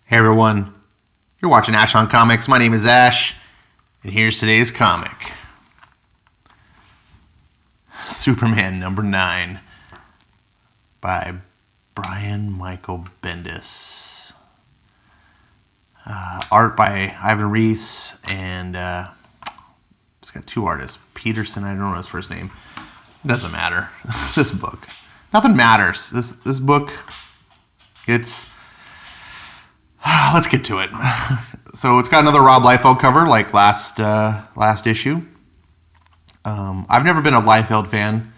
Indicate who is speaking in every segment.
Speaker 1: Hey everyone, you're watching Ash on Comics. My name is Ash, and here's today's comic. Superman number 9 by Brian Michael Bendis. Art by Ivan Reis, and it's got two artists. Peterson, I don't know his first name. It doesn't matter. This book. Nothing matters. This book, it's... Let's get to it. So it's got another Rob Liefeld cover like last issue. I've never been a Liefeld fan.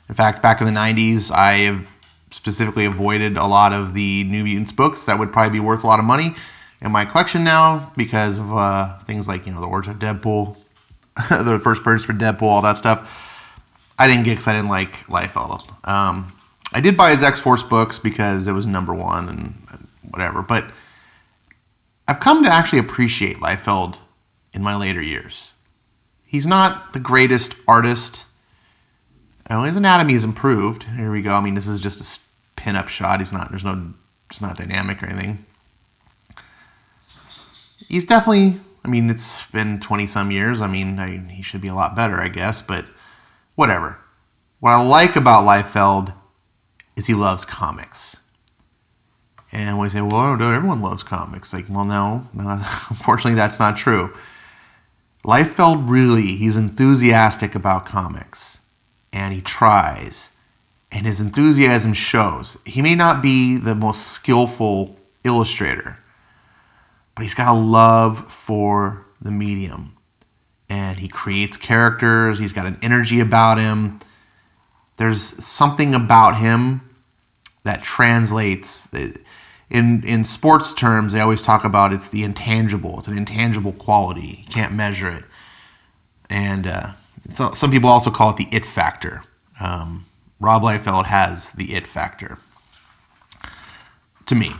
Speaker 1: In fact, back in the 90s, I have specifically avoided a lot of the New Mutants books that would probably be worth a lot of money in my collection now because of things like, the Origin of Deadpool, the first purchase for Deadpool, all that stuff. I didn't get because I didn't like Liefeld. I did buy his X-Force books because it was number one and whatever, but I've come to actually appreciate Liefeld in my later years. He's not the greatest artist. His anatomy is improved. Here we go. I mean, this is just a pin-up shot. It's not dynamic or anything. He's definitely, it's been 20-some years. He should be a lot better, I guess, but whatever. What I like about Liefeld is he loves comics. And we say, well, everyone loves comics. No, unfortunately, that's not true. Liefeld he's enthusiastic about comics. And he tries. And his enthusiasm shows. He may not be the most skillful illustrator, but he's got a love for the medium. And he creates characters. He's got an energy about him. There's something about him that translates... In sports terms, they always talk about it's the intangible. It's an intangible quality. You can't measure it. And some people also call it the it factor. Rob Liefeld has the it factor. To me.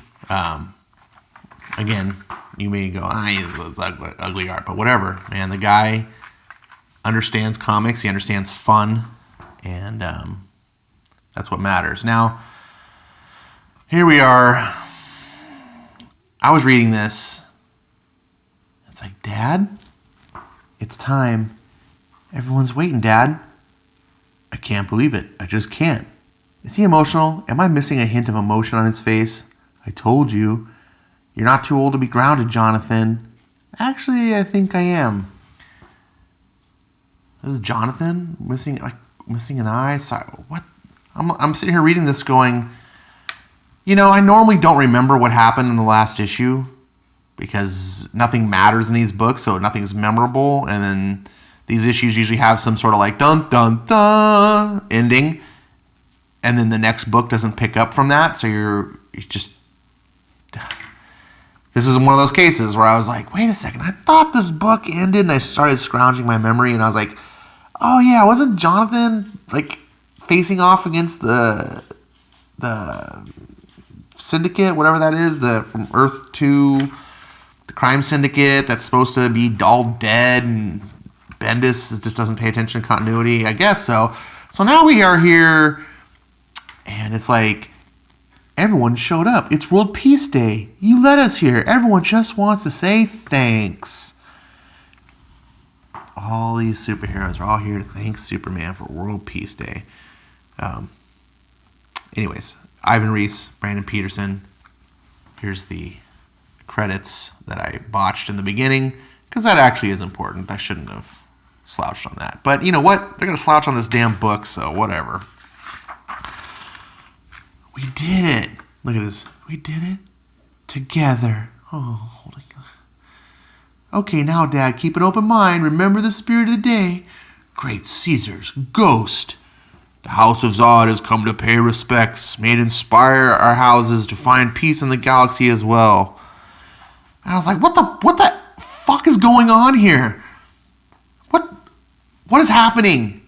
Speaker 1: Again, you may go, it's ugly art, but whatever. Man, the guy understands comics. He understands fun. And that's what matters. Now, here we are. I was reading this. It's like, Dad, it's time. Everyone's waiting, Dad. I can't believe it. I just can't. Is he emotional? Am I missing a hint of emotion on his face? I told you. You're not too old to be grounded, Jonathan. Actually, I think I am. This is Jonathan missing an eye. Sorry, what? I'm sitting here reading this going... I normally don't remember what happened in the last issue because nothing matters in these books, so nothing's memorable. And then these issues usually have some sort of dun, dun, dun ending. And then the next book doesn't pick up from that. So you're just... This is one of those cases where I was like, wait a second, I thought this book ended, and I started scrounging my memory, and I was like, oh yeah, wasn't Jonathan facing off against the syndicate, whatever that is, from Earth 2, the crime syndicate that's supposed to be all dead, and Bendis just doesn't pay attention to continuity? I guess so. So now we are here, and it's like, everyone showed up. It's World Peace Day. You let us here. Everyone just wants to say thanks. All these superheroes are all here to thank Superman for World Peace Day. Anyways, Ivan Reis, Brandon Peterson. Here's the credits that I botched in the beginning, because that actually is important. I shouldn't have slouched on that. But you know what? They're going to slouch on this damn book, so whatever. We did it. Look at this. We did it together. Oh, holy God. Okay, now, Dad, keep an open mind. Remember the spirit of the day. Great Caesar's ghost. The House of Zod has come to pay respects. May it inspire our houses to find peace in the galaxy as well. And I was like, what the fuck is going on here? What is happening?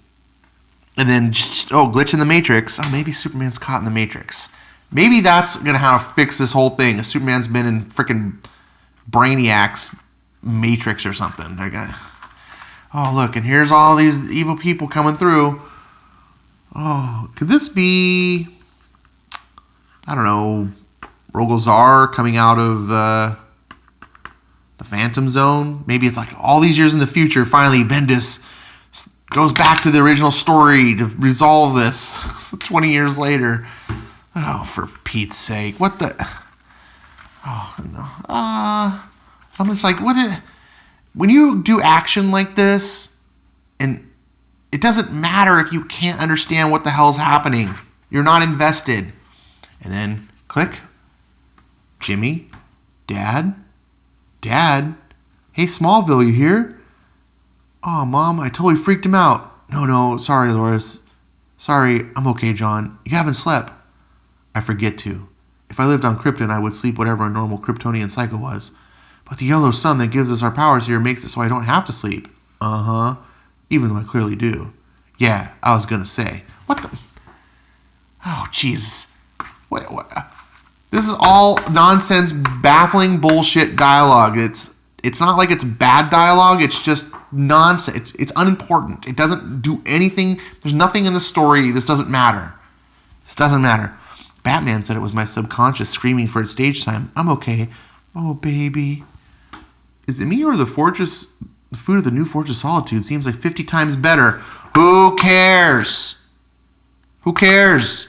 Speaker 1: And then, glitch in the Matrix. Oh, maybe Superman's caught in the Matrix. Maybe that's going to have to fix this whole thing. Superman's been in freaking Brainiac's Matrix or something. Oh, look, and here's all these evil people coming through. Oh, could this be, I don't know, Rogozar coming out of the Phantom Zone. Maybe it's like all these years in the future, finally Bendis goes back to the original story to resolve this 20 years later. Oh, for Pete's sake. What the... Oh, no. I'm just like, when you do action like this, and it doesn't matter if you can't understand what the hell's happening. You're not invested. And then, click. Jimmy? Dad? Hey, Smallville, you here? Oh, Mom, I totally freaked him out. No, sorry, Loris. Sorry, I'm okay, John. You haven't slept. I forget to. If I lived on Krypton, I would sleep whatever a normal Kryptonian cycle was. But the yellow sun that gives us our powers here makes it so I don't have to sleep. Uh-huh. Even though I clearly do. Yeah, I was gonna say. What the... Oh, Jesus. What? This is all nonsense, baffling bullshit dialogue. It's not like it's bad dialogue. It's just nonsense. It's unimportant. It doesn't do anything. There's nothing in the story. This doesn't matter. This doesn't matter. Batman said it was my subconscious screaming for its stage time. I'm okay. Oh, baby. Is it me or the food of the new Fortress Solitude seems like 50 times better? Who cares? Who cares?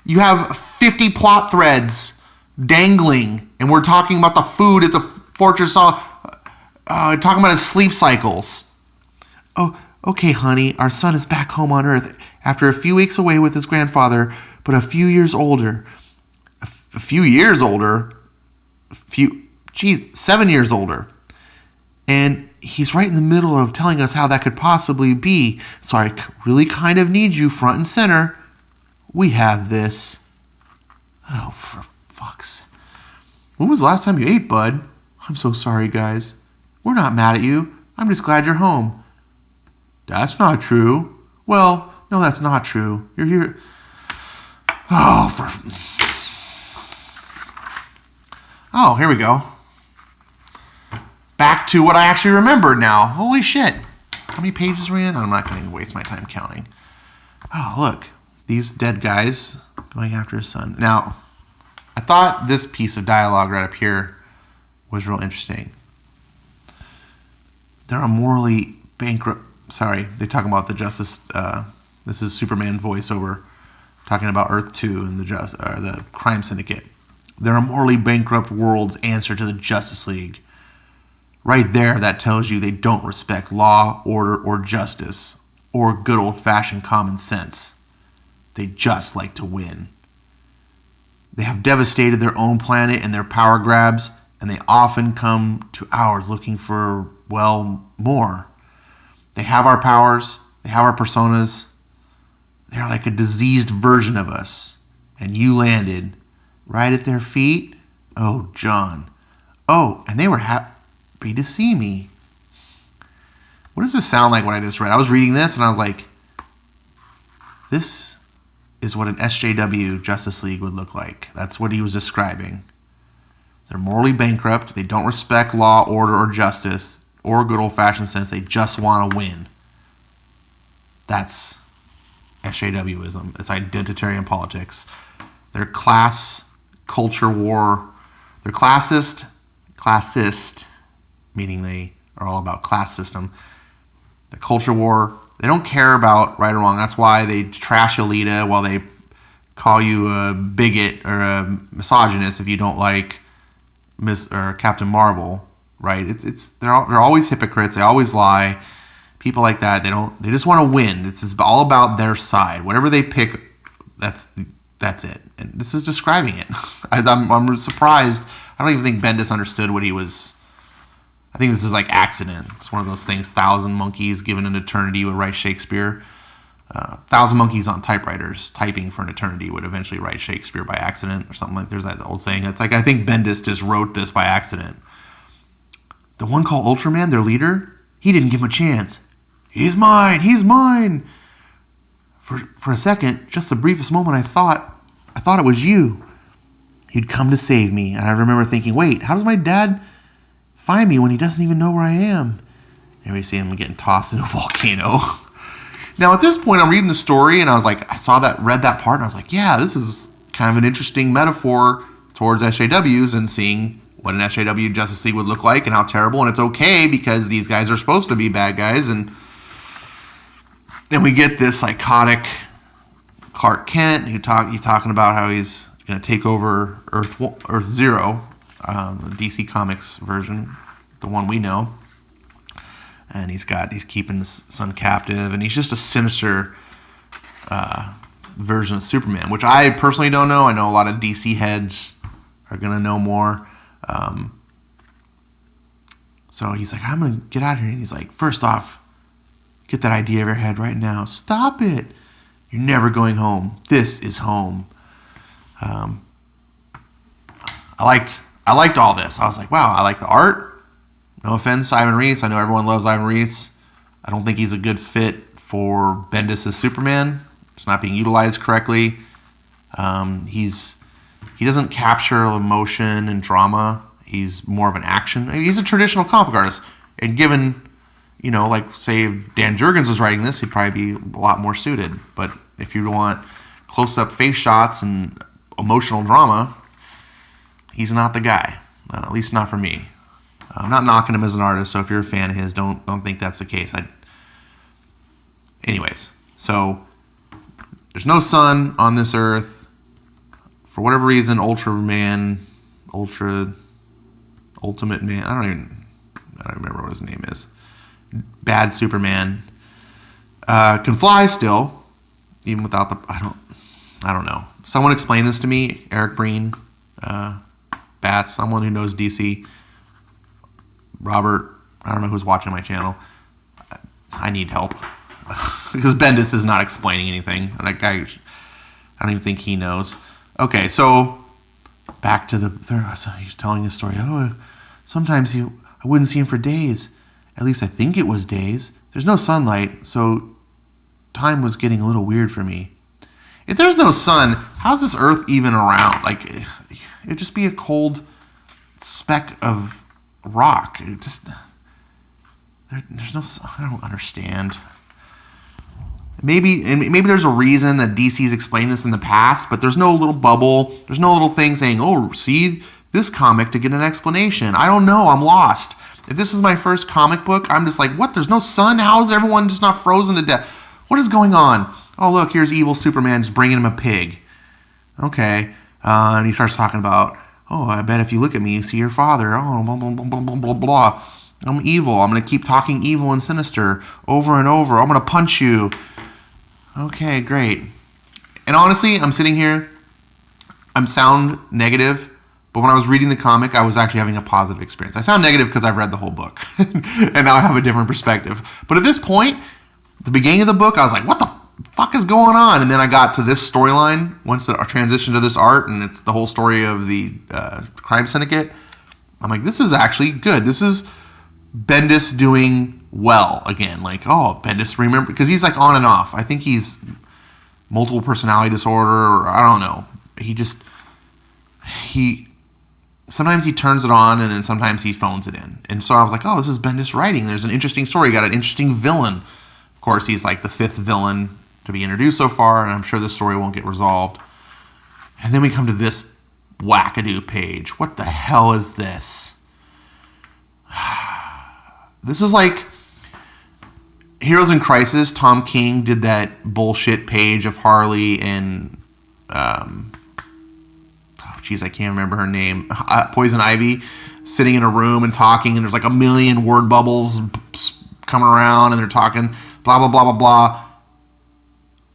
Speaker 1: You have 50 plot threads dangling, and we're talking about the food at the Fortress talking about his sleep cycles. Oh, okay, honey. Our son is back home on Earth after a few weeks away with his grandfather, but a few years older. A few years older? 7 years older. And he's right in the middle of telling us how that could possibly be. So I really kind of need you front and center. We have this. Oh, for fuck's sake. When was the last time you ate, bud? I'm so sorry, guys. We're not mad at you. I'm just glad you're home. That's not true. Well, no, that's not true. You're here. Oh, here we go. Back to what I actually remembered now. Holy shit. How many pages are we in? I'm not going to waste my time counting. Oh, look. These dead guys going after his son. Now, I thought this piece of dialogue right up here was real interesting. They're a morally bankrupt... Sorry, they're talking about the Justice... this is Superman voiceover talking about Earth 2 and the Crime Syndicate. They're a morally bankrupt world's answer to the Justice League. Right there, that tells you they don't respect law, order, or justice, or good old-fashioned common sense. They just like to win. They have devastated their own planet in their power grabs, and they often come to ours looking for, well, more. They have our powers, they have our personas. They're like a diseased version of us. And you landed right at their feet? Oh, John. Oh, and they were happy to see me. What does this sound like when I just read? I was reading this and I was like, this is what an SJW Justice League would look like. That's what he was describing. They're morally bankrupt. They don't respect law, order, or justice, or good old-fashioned sense. They just want to win. That's SJWism. It's identitarian politics. They're class, culture war. They're classist, meaning they are all about class system. The culture war, they don't care about right or wrong. That's why they trash Alita while they call you a bigot or a misogynist if you don't like Miss or Captain Marvel, right? They're always hypocrites. They always lie. People like that, they just want to win. It's all about their side. Whatever they pick, that's it. And this is describing it. I'm surprised. I don't even think Bendis understood what he was. I think this is like accident. It's one of those things. 1,000 monkeys given an eternity would write Shakespeare. 1,000 monkeys on typewriters typing for an eternity would eventually write Shakespeare by accident or something like. There's that old saying. It's like I think Bendis just wrote this by accident. The one called Ultraman, their leader, he didn't give him a chance. He's mine. He's mine. For a second, just the briefest moment, I thought it was you. You'd come to save me, and I remember thinking, wait, how does my dad find me when he doesn't even know where I am? And we see him getting tossed into a volcano. Now, at this point, I'm reading the story, and I was like, read that part, and I was like, yeah, this is kind of an interesting metaphor towards SJWs and seeing what an SJW Justice League would look like and how terrible. And it's okay because these guys are supposed to be bad guys. And then we get this psychotic Clark Kent he's talking about how he's going to take over Earth Zero, the DC Comics version, the one we know. And he's keeping his son captive, and he's just a sinister version of Superman, which I personally don't know. I know a lot of DC heads are gonna know more. So he's like, I'm gonna get out of here, and he's like, first off, get that idea out of your head right now. Stop it. You're never going home. This is home. I liked all this. I was like, wow, I like the art. No offense, Ivan Reis. I know everyone loves Ivan Reis. I don't think he's a good fit for Bendis' Superman. It's not being utilized correctly. He doesn't capture emotion and drama. He's more of an action. He's a traditional comic artist. And given, like, say, if Dan Jurgens was writing this, he'd probably be a lot more suited. But if you want close-up face shots and emotional drama, he's not the guy. At least not for me. I'm not knocking him as an artist, so if you're a fan of his, don't think that's the case. Anyways, so there's no sun on this Earth. For whatever reason, Ultimate Man, I don't remember what his name is. Bad Superman can fly still, even without the. I don't know. Someone explain this to me. Eric Breen, Bats, someone who knows DC. Robert, I don't know who's watching my channel. I need help because Bendis is not explaining anything, and that guy, I don't even think he knows. Okay, so back to so he's telling his story. Oh, sometimes I wouldn't see him for days. At least I think it was days. There's no sunlight, so time was getting a little weird for me. If there's no sun, how's this Earth even around? Like, it'd just be a cold speck of rock. There's no. I don't understand. Maybe there's a reason that DC's explained this in the past, but there's no little bubble. There's no little thing saying, "Oh, see this comic to get an explanation." I don't know. I'm lost. If this is my first comic book, I'm just like, what? There's no sun. How is everyone just not frozen to death? What is going on? Oh, look, here's evil Superman just bringing him a pig. Okay, and he starts talking about. Oh, I bet if you look at me, you see your father. Oh, blah, blah, blah, blah, blah, blah. I'm evil. I'm going to keep talking evil and sinister over and over. I'm going to punch you. Okay, great. And honestly, I'm sitting here. I sound negative, but when I was reading the comic, I was actually having a positive experience. I sound negative because I've read the whole book, and now I have a different perspective. But at this point, at the beginning of the book, I was like, what the fuck is going on? And then I got to this storyline, once I transitioned to this art, and it's the whole story of the crime syndicate. I'm like, this is actually good. This is Bendis doing well again. Like, oh, Bendis, remember, because he's like on and off. I think he's multiple personality disorder, or I don't know. Sometimes he turns it on, and then sometimes he phones it in. And so I was like, oh, this is Bendis writing. There's an interesting story. Got an interesting villain. Of course, he's like the fifth villain to be introduced so far, and I'm sure this story won't get resolved. And then we come to this wackadoo page. What the hell is this? This is like Heroes in Crisis. Tom King did that bullshit page of Harley and I can't remember her name. Poison Ivy sitting in a room and talking, and there's like a million word bubbles coming around, and they're talking blah blah blah blah blah.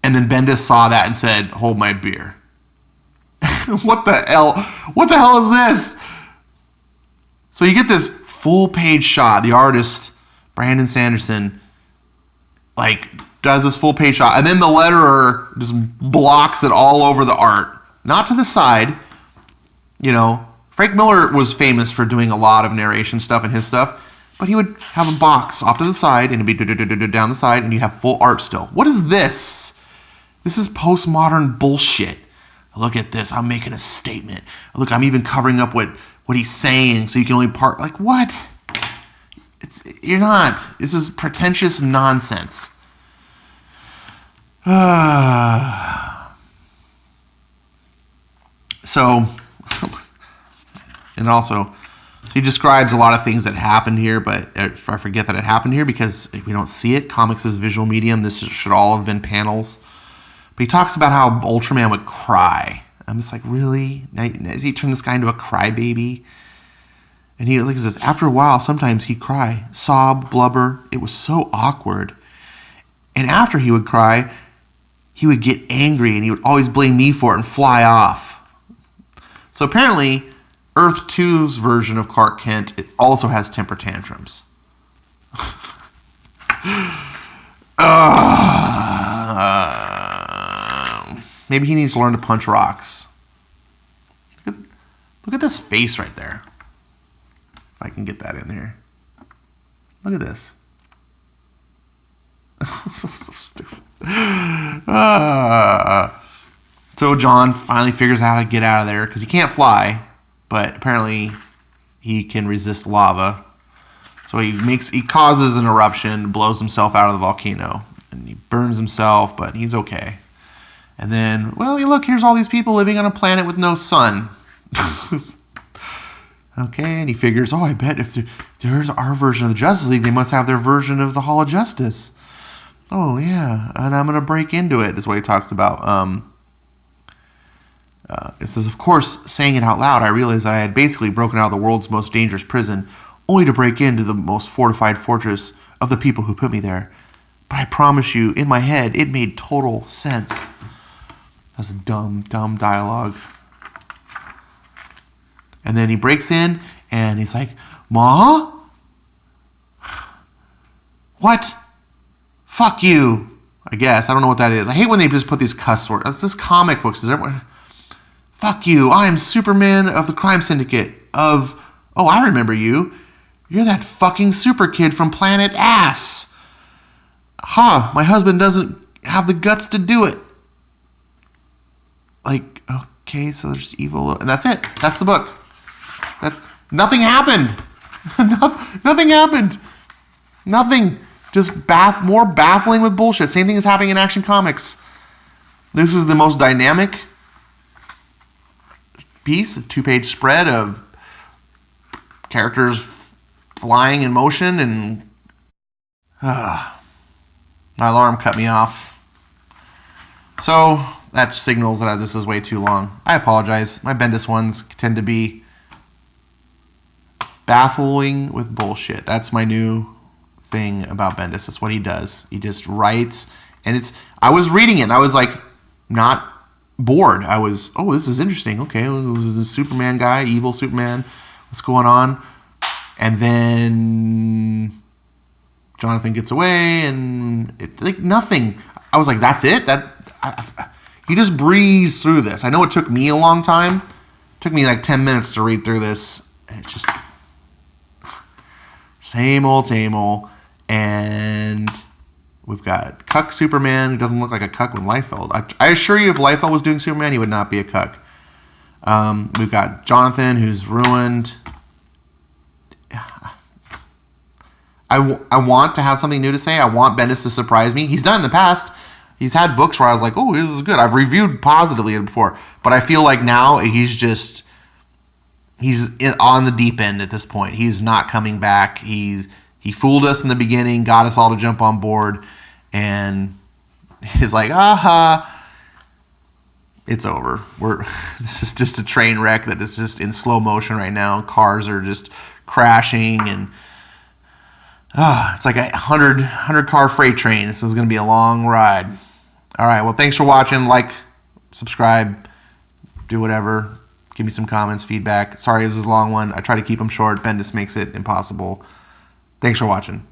Speaker 1: And then Bendis saw that and said, "Hold my beer." What the hell? What the hell is this? So you get this full page shot. The artist, Brandon Sanderson, like does this full page shot, and then the letterer just blocks it all over the art, not to the side. Frank Miller was famous for doing a lot of narration stuff in his stuff, but he would have a box off to the side, and it'd be down the side, and you have full art still. What is this? This is postmodern bullshit. Look at this. I'm making a statement. Look, I'm even covering up what he's saying, so you can only part. Like, what? You're not. This is pretentious nonsense. So, and also, so he describes a lot of things that happened here, but I forget that it happened here because we don't see it. Comics is visual medium. This should all have been panels. But he talks about how Ultraman would cry. I'm just like, really? Has he turned this guy into a crybaby? And he says, after a while, sometimes he'd cry, sob, blubber. It was so awkward. And after he would cry, he would get angry and he would always blame me for it and fly off. So apparently, Earth 2's version of Clark Kent also has temper tantrums. Maybe he needs to learn to punch rocks. Look at this face right there. If I can get that in there. Look at this. so stupid. So John finally figures out how to get out of there because he can't fly, but apparently he can resist lava. So he causes an eruption, blows himself out of the volcano, and he burns himself, but he's okay. And then, well, look, here's all these people living on a planet with no sun. Okay, and he figures, I bet if there's our version of the Justice League, they must have their version of the Hall of Justice. Oh, yeah, and I'm going to break into it, is what he talks about. It says, of course, saying it out loud, I realized that I had basically broken out of the world's most dangerous prison, only to break into the most fortified fortress of the people who put me there. But I promise you, in my head, it made total sense. That's dumb dialogue. And then he breaks in, and he's like, Ma? What? Fuck you. I guess. I don't know what that is. I hate when they just put these cuss words. It's just comic books. Is everyone? Fuck you. I am Superman of the Crime Syndicate. I remember you. You're that fucking super kid from Planet Ass. My husband doesn't have the guts to do it. Like, okay, so there's evil. And that's it. That's the book. Nothing happened. Nothing happened. Nothing. Just more baffling with bullshit. Same thing is happening in Action Comics. This is the most dynamic piece, a 2-page spread of characters flying in motion, and my alarm cut me off. So that signals that this is way too long. I apologize. My Bendis ones tend to be baffling with bullshit. That's my new thing about Bendis. That's what he does. He just writes, and I was reading it, and I was like, not bored. I was, this is interesting. Okay, it was the Superman guy, evil Superman. What's going on? And then Jonathan gets away, and nothing. I was like, that's it? You just breeze through this. I know it took me a long time. It took me like 10 minutes to read through this. And it's just same old. And we've got Cuck Superman, who doesn't look like a cuck with Liefeld. I assure you, if Liefeld was doing Superman, he would not be a cuck. We've got Jonathan, who's ruined. I want to have something new to say. I want Bendis to surprise me. He's done it in the past. He's had books where I was like, this is good. I've reviewed positively before. But I feel like now he's on the deep end at this point. He's not coming back. He fooled us in the beginning, got us all to jump on board, and he's like, it's over. This is just a train wreck that is just in slow motion right now. Cars are just crashing, and it's like a 100 car freight train. This is going to be a long ride. All right, well, thanks for watching. Like, subscribe, do whatever. Give me some comments, feedback. Sorry, this is a long one. I try to keep them short. Bendis makes it impossible. Thanks for watching.